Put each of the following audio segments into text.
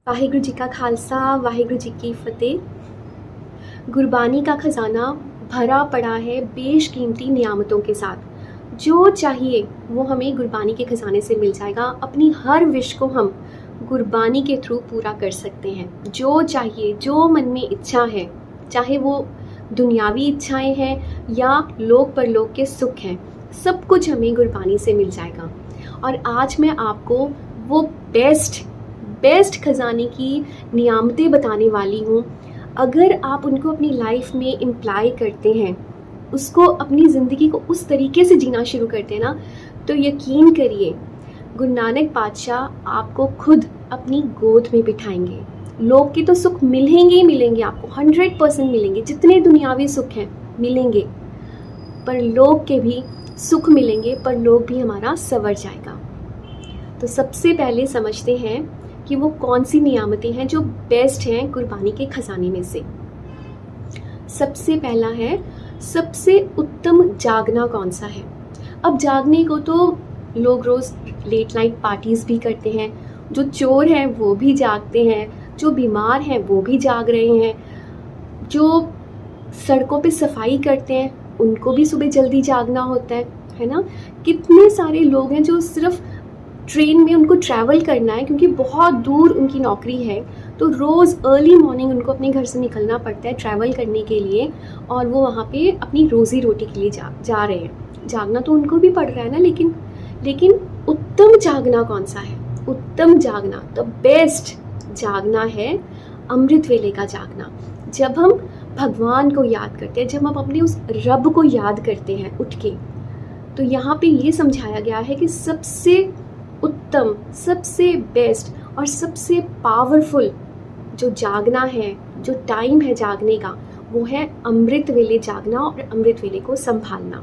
वाहिगुरु जी का खालसा, वाहिगुरु जी की फ़तेह। गुरबानी का ख़जाना भरा पड़ा है बेशकीमती नियामतों के साथ। जो चाहिए वो हमें गुरबानी के ख़जाने से मिल जाएगा। अपनी हर विश को हम गुरबानी के थ्रू पूरा कर सकते हैं। जो चाहिए, जो मन में इच्छा है, चाहे वो दुनियावी इच्छाएं हैं या लोक परलोक के सुख हैं, सब कुछ हमें गुरबानी से मिल जाएगा। और आज मैं आपको वो बेस्ट ख़जाने की नियामतें बताने वाली हूँ। अगर आप उनको अपनी लाइफ में इम्प्लाई करते हैं, उसको अपनी ज़िंदगी को उस तरीके से जीना शुरू करते हैं ना, तो यकीन करिए गुरु नानक पातशाह आपको खुद अपनी गोद में बिठाएंगे। लोक के तो सुख मिलेंगे ही मिलेंगे, आपको 100% मिलेंगे। जितने दुनियावी सुख हैं मिलेंगे, पर लोक के भी सुख मिलेंगे, पर लोक भी हमारा संवर जाएगा। तो सबसे पहले समझते हैं कि वो कौन सी नियामतें हैं जो बेस्ट हैं गुरबानी के खजाने में से। सबसे पहला है, सबसे उत्तम जागना कौन सा है। अब जागने को तो लोग रोज़ लेट नाइट पार्टीज़ भी करते हैं, जो चोर हैं वो भी जागते हैं, जो बीमार हैं वो भी जाग रहे हैं, जो सड़कों पे सफाई करते हैं उनको भी सुबह जल्दी जागना होता है ना। कितने सारे लोग हैं जो सिर्फ ट्रेन में उनको ट्रैवल करना है क्योंकि बहुत दूर उनकी नौकरी है, तो रोज़ अर्ली मॉर्निंग उनको अपने घर से निकलना पड़ता है ट्रैवल करने के लिए, और वो वहाँ पे अपनी रोज़ी रोटी के लिए जा रहे हैं। जागना तो उनको भी पड़ रहा है ना, लेकिन उत्तम जागना कौन सा है। उत्तम जागना, द बेस्ट जागना है अमृत वेले का जागना। जब हम भगवान को याद करते हैं, जब हम अपने उस रब को याद करते हैं उठ के, तो यहाँ पे ये समझाया गया है कि सबसे उत्तम, सबसे बेस्ट और सबसे पावरफुल जो जागना है, जो टाइम है जागने का, वो है अमृत वेले जागना और अमृत वेले को संभालना।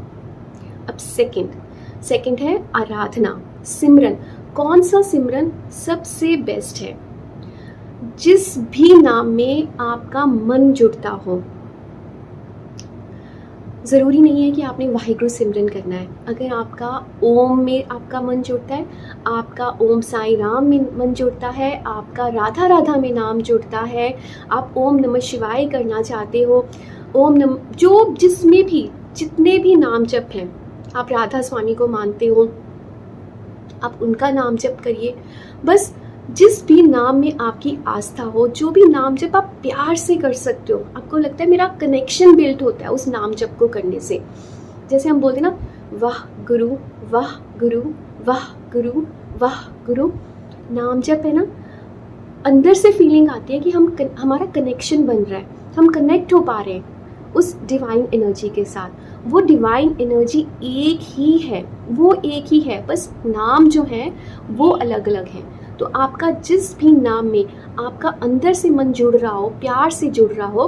अब सेकंड है आराधना, सिमरन। कौन सा सिमरन सबसे बेस्ट है? जिस भी नाम में आपका मन जुड़ता हो। ज़रूरी नहीं है कि आपने वाहिगुरु सिमरन करना है। अगर आपका ओम में आपका मन जुड़ता है, आपका ओम साई राम में मन जुड़ता है, आपका राधा राधा में नाम जुड़ता है, आप ओम नमः शिवाय करना चाहते हो, ओम नम जो जिसमें भी जितने भी नाम जप हैं, आप राधा स्वामी को मानते हो, आप उनका नाम जप करिए। बस जिस भी नाम में आपकी आस्था हो, जो भी नाम जप आप प्यार से कर सकते हो, आपको लगता है मेरा कनेक्शन बिल्ड होता है उस नाम जप को करने से। जैसे हम बोलते हैं ना, वाह गुरु वाह गुरु वाह गुरु वाह गुरु। नाम जप है ना, अंदर से फीलिंग आती है कि हमारा कनेक्शन बन रहा है, हम कनेक्ट हो पा रहे हैं उस डिवाइन एनर्जी के साथ। वो डिवाइन एनर्जी एक ही है, वो एक ही है, बस नाम जो है वो अलग अलग हैं। तो आपका जिस भी नाम में आपका अंदर से मन जुड़ रहा हो, प्यार से जुड़ रहा हो,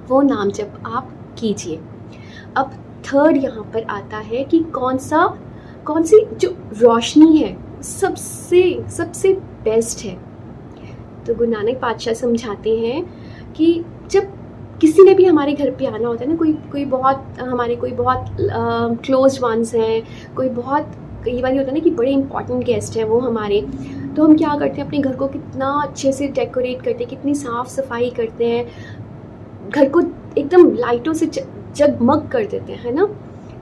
वो नाम जप आप कीजिए। अब थर्ड यहाँ पर आता है कि कौन सी जो रोशनी है सबसे बेस्ट है। तो गुरु नानक पातशाह समझाते हैं कि जब किसी ने भी हमारे घर पे आना होता है ना, कोई बहुत क्लोज वंस हैं, कई बार होता है ना कि बड़े इंपॉर्टेंट गेस्ट हैं वो हमारे, तो हम क्या करते हैं, अपने घर को कितना अच्छे से डेकोरेट करते हैं, कितनी साफ़ सफाई करते हैं, घर को एकदम लाइटों से जगमग कर देते हैं, है ना।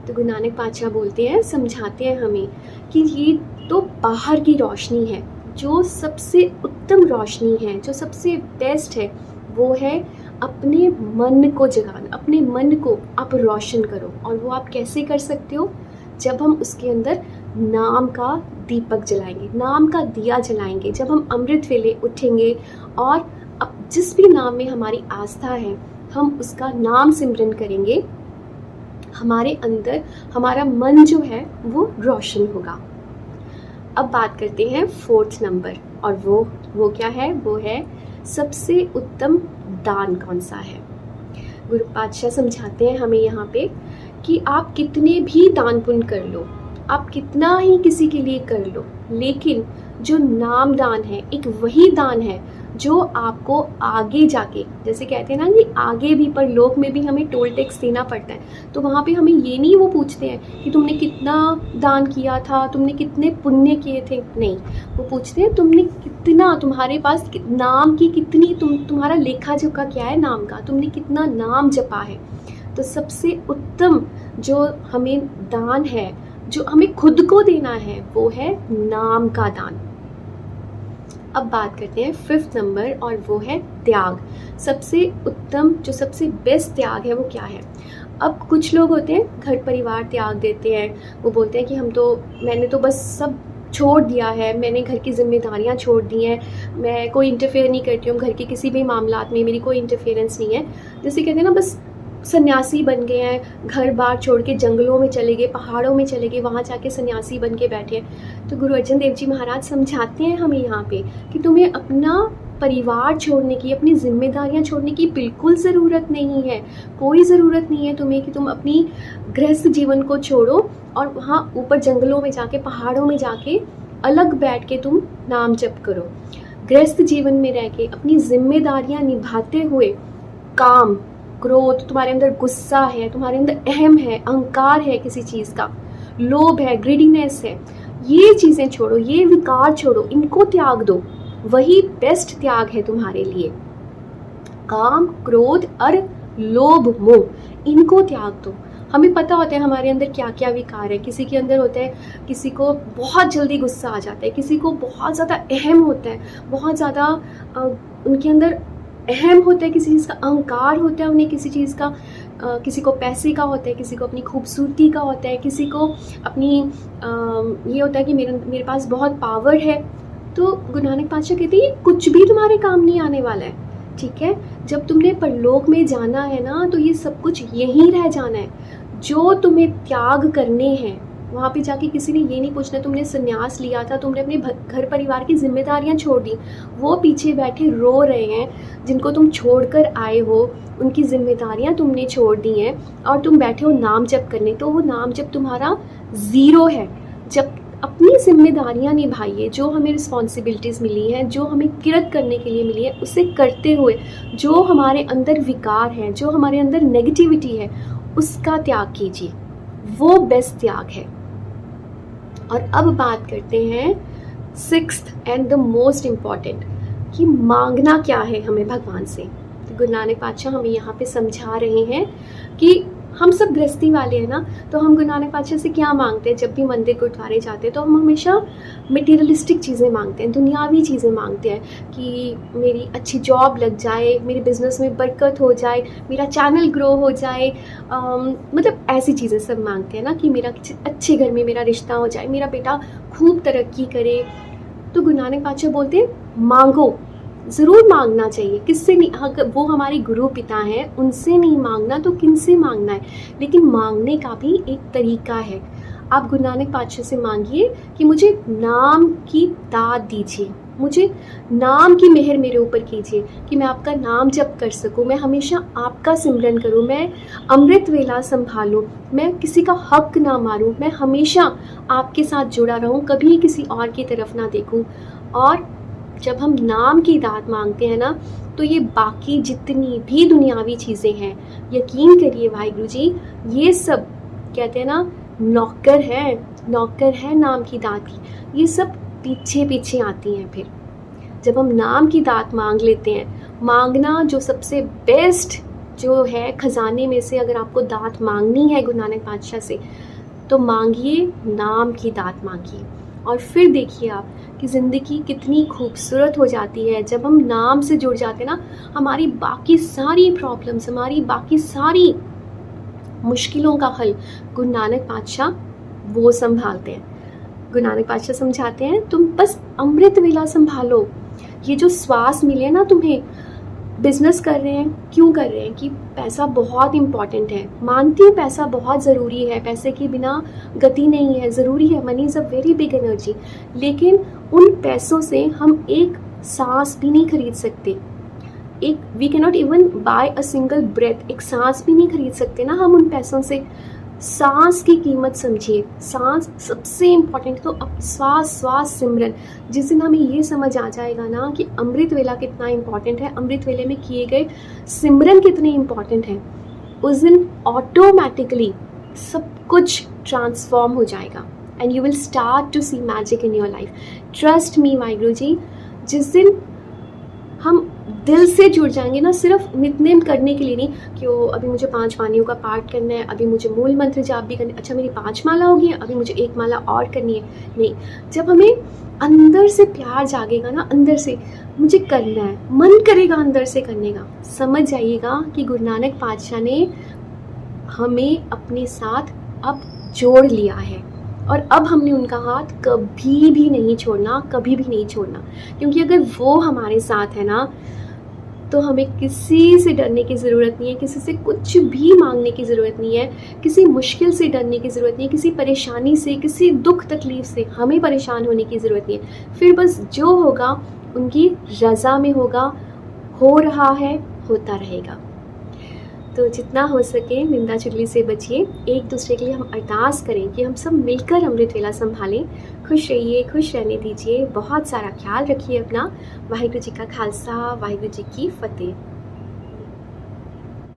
तो गुरु नानक पातशाह बोलते हैं, समझाते हैं हमें कि ये तो बाहर की रोशनी है। जो सबसे उत्तम रोशनी है, जो सबसे बेस्ट है, वो है अपने मन को जगाना। अपने मन को आप रोशन करो, और वो आप कैसे कर सकते हो? जब हम उसके अंदर नाम का दीपक जलाएंगे, नाम का दिया जलाएंगे, जब हम अमृत वेले उठेंगे और अब जिस भी नाम में हमारी आस्था है, हम उसका नाम सिमरन करेंगे, हमारे अंदर हमारा मन जो है वो रोशन होगा। अब बात करते हैं फोर्थ नंबर, और वो क्या है? वो है सबसे उत्तम दान कौन सा है। गुरु पातशाह समझाते हैं हमें यहाँ पे कि आप कितने भी दान पुण्य कर लो, आप कितना ही किसी के लिए कर लो, लेकिन जो नाम दान है एक वही दान है जो आपको आगे जाके, जैसे कहते हैं ना कि आगे भी परलोक में भी हमें टोल टैक्स देना पड़ता है, तो वहाँ पे हमें ये नहीं वो पूछते हैं कि तुमने कितना दान किया था, तुमने कितने पुण्य किए थे, नहीं, वो पूछते हैं तुमने कितना, तुम्हारे पास नाम की कितनी, तुम्हारा लेखा जोखा क्या है नाम का, तुमने कितना नाम जपा है। तो सबसे उत्तम जो हमें दान है, जो हमें खुद को देना है, वो है नाम का दान। अब बात करते हैं 5th नंबर, और वो है त्याग। सबसे उत्तम, जो सबसे बेस्ट त्याग है वो क्या है। अब कुछ लोग होते हैं घर परिवार त्याग देते हैं, वो बोलते हैं कि मैंने तो बस सब छोड़ दिया है, मैंने घर की जिम्मेदारियां छोड़ दी हैं, मैं कोई इंटरफेयर नहीं करती हूँ घर के किसी भी मामलात में, मेरी कोई इंटरफेरेंस नहीं है। जैसे कहते हैं ना, बस सन्यासी बन गए हैं, घर बार छोड़ के जंगलों में चले गए, पहाड़ों में चले गए, वहाँ जाके सन्यासी बन के बैठे हैं। तो गुरु अर्जन देव जी महाराज समझाते हैं हमें यहाँ पे कि तुम्हें अपना परिवार छोड़ने की, अपनी जिम्मेदारियाँ छोड़ने की बिल्कुल ज़रूरत नहीं है। कोई ज़रूरत नहीं है तुम्हें कि तुम अपनी गृहस्थ जीवन को छोड़ो और वहाँ ऊपर जंगलों में जाके, पहाड़ों में जाके अलग बैठ के तुम नाम जप करो। गृहस्थ जीवन में रह के अपनी जिम्मेदारियाँ निभाते हुए, काम, क्रोध, तुम्हारे अंदर गुस्सा है, तुम्हारे अंदर अहम है, अहंकार है, किसी चीज़ का लोभ है, ग्रीडीनेस है, ये चीज़ें छोड़ो, ये विकार छोड़ो, इनको त्याग दो। वही बेस्ट त्याग है तुम्हारे लिए। काम, क्रोध और लोभ, मोह, इनको त्याग दो। हमें पता होता है हमारे अंदर क्या क्या विकार है। किसी के अंदर होता है, किसी को बहुत जल्दी गुस्सा आ जाता है, किसी को बहुत ज़्यादा अहम होता है, बहुत ज़्यादा उनके अंदर अहम होता है, किसी चीज़ का अहंकार होता है, उन्हें किसी चीज़ का, किसी को पैसे का होता है, किसी को अपनी खूबसूरती का होता है, किसी को अपनी ये होता है कि मेरे पास बहुत पावर है। तो गुरु नानक पातशाह कहते हैं कुछ भी तुम्हारे काम नहीं आने वाला है, ठीक है। जब तुमने परलोक में जाना है ना, तो ये सब कुछ यहीं रह जाना है। जो तुम्हें त्याग करने हैं, वहाँ पे जाके किसी ने ये नहीं पूछना तुमने संन्यास लिया था, तुमने अपने घर परिवार की जिम्मेदारियाँ छोड़ दी। वो पीछे बैठे रो रहे हैं जिनको तुम छोड़ कर आए हो, उनकी जिम्मेदारियाँ तुमने छोड़ दी हैं और तुम बैठे हो नाम जप करने। तो वो नाम जप तुम्हारा ज़ीरो है। जब अपनी जिम्मेदारियाँ निभाइए, जो हमें रिस्पॉन्सिबिलिटीज़ मिली हैं, जो हमें किरत करने के लिए मिली है, उसे करते हुए जो हमारे अंदर विकार है, जो हमारे अंदर नेगेटिविटी है, उसका त्याग कीजिए। वो बेस्ट त्याग है। और अब बात करते हैं 6th and the most important, कि मांगना क्या है हमें भगवान से। तो गुरु नानक पातशाह हमें यहाँ पे समझा रहे हैं कि हम सब गृहस्थी वाले हैं ना, तो हम गुरु नानक पातशाह से क्या मांगते हैं। जब भी मंदिर गुरुद्वारे जाते हैं तो हम हमेशा मटेरियलिस्टिक चीज़ें मांगते हैं, दुनियावी चीज़ें मांगते हैं कि मेरी अच्छी जॉब लग जाए, मेरे बिज़नेस में बरकत हो जाए, मेरा चैनल ग्रो हो जाए, मतलब ऐसी चीज़ें सब मांगते हैं ना, कि मेरा अच्छे घर में मेरा रिश्ता हो जाए, मेरा बेटा खूब तरक्की करे। तो गुरु नानक पातशाह बोलते हैं मांगो, ज़रूर मांगना चाहिए। किससे नहीं, अगर वो हमारे गुरु पिता हैं उनसे नहीं मांगना तो किन से मांगना है। लेकिन मांगने का भी एक तरीका है। आप गुरु नानक पातशाह से मांगिए कि मुझे नाम की दात दीजिए, मुझे नाम की मेहर मेरे ऊपर कीजिए कि मैं आपका नाम जप कर सकूं, मैं हमेशा आपका सिमरन करूं, मैं अमृत वेला संभालूं, मैं किसी का हक ना मारूं, मैं हमेशा आपके साथ जुड़ा रहूं, कभी किसी और की तरफ ना देखूं। और जब हम नाम की दात मांगते हैं ना, तो ये बाकी जितनी भी दुनियावी चीज़ें हैं, यकीन करिए वाहिगुरु जी, ये सब कहते हैं ना नौकर है नाम की दात की, ये सब पीछे पीछे आती हैं। फिर जब हम नाम की दात मांग लेते हैं, मांगना जो सबसे बेस्ट जो है खजाने में से, अगर आपको दात मांगनी है गुरु नानक पातशाह से, तो मांगिए, नाम की दात मांगिए। और फिर देखिए आप कि ज़िंदगी कितनी खूबसूरत हो जाती है। जब हम नाम से जुड़ जाते हैं ना, हमारी बाकी सारी प्रॉब्लम्स, हमारी बाकी सारी मुश्किलों का हल गुरु नानक पातशाह वो संभालते हैं। गुरु नानक पातशाह समझाते हैं तुम बस अमृत वेला संभालो। ये जो श्वास मिले ना तुम्हें, बिजनेस कर रहे हैं, क्यों कर रहे हैं कि पैसा बहुत इम्पॉर्टेंट है। मानती हूँ पैसा बहुत ज़रूरी है, पैसे के बिना गति नहीं है, ज़रूरी है, money is a very big energy. लेकिन उन पैसों से हम एक सांस भी नहीं खरीद सकते। We cannot even buy a single breath, एक सांस भी नहीं खरीद सकते ना हम उन पैसों से। सांस की कीमत समझिए, सांस सबसे इम्पॉर्टेंट। तो अब श्वास श्वास सिमरन, जिस दिन हमें ये समझ आ जाएगा ना कि अमृत वेला कितना इम्पॉर्टेंट है, अमृत वेले में किए गए सिमरन कितने इम्पॉर्टेंट हैं, उस दिन ऑटोमेटिकली सब कुछ ट्रांसफॉर्म हो जाएगा and you will start to see magic in your life. Trust me Waheguru ji, जिस दिन हम दिल से जुड़ जाएंगे ना, सिर्फ नित्य करने के लिए नहीं कि वो अभी मुझे 5 वाणियों का पाठ करना है, अभी मुझे मूल मंत्र जाप भी करना है, अच्छा मेरी 5 माला होगी, अभी मुझे 1 माला और करनी है, नहीं। जब हमें अंदर से प्यार जागेगा ना, अंदर से मुझे करना है, मन करेगा अंदर से करने का, समझ जाइएगा कि गुरु नानक पातशाह ने हमें अपने साथ अब जोड़ लिया है और अब हमने उनका हाथ कभी भी नहीं छोड़ना, कभी भी नहीं छोड़ना। क्योंकि अगर वो हमारे साथ है ना, तो हमें किसी से डरने की ज़रूरत नहीं है, किसी से कुछ भी मांगने की ज़रूरत नहीं है, किसी मुश्किल से डरने की ज़रूरत नहीं है, किसी परेशानी से, किसी दुख तकलीफ़ से हमें परेशान होने की ज़रूरत नहीं है। फिर बस जो होगा उनकी रज़ा में होगा, हो रहा है, होता रहेगा। तो जितना हो सके निंदा चुगली से बचिए, एक दूसरे के लिए हम अरदास करें कि हम सब मिलकर अमृत वेला संभालें। खुश रहिए, खुश रहने दीजिए, बहुत सारा ख्याल रखिए अपना। वाहिगुरु जी का खालसा, वाहिगुरु जी की फतेह।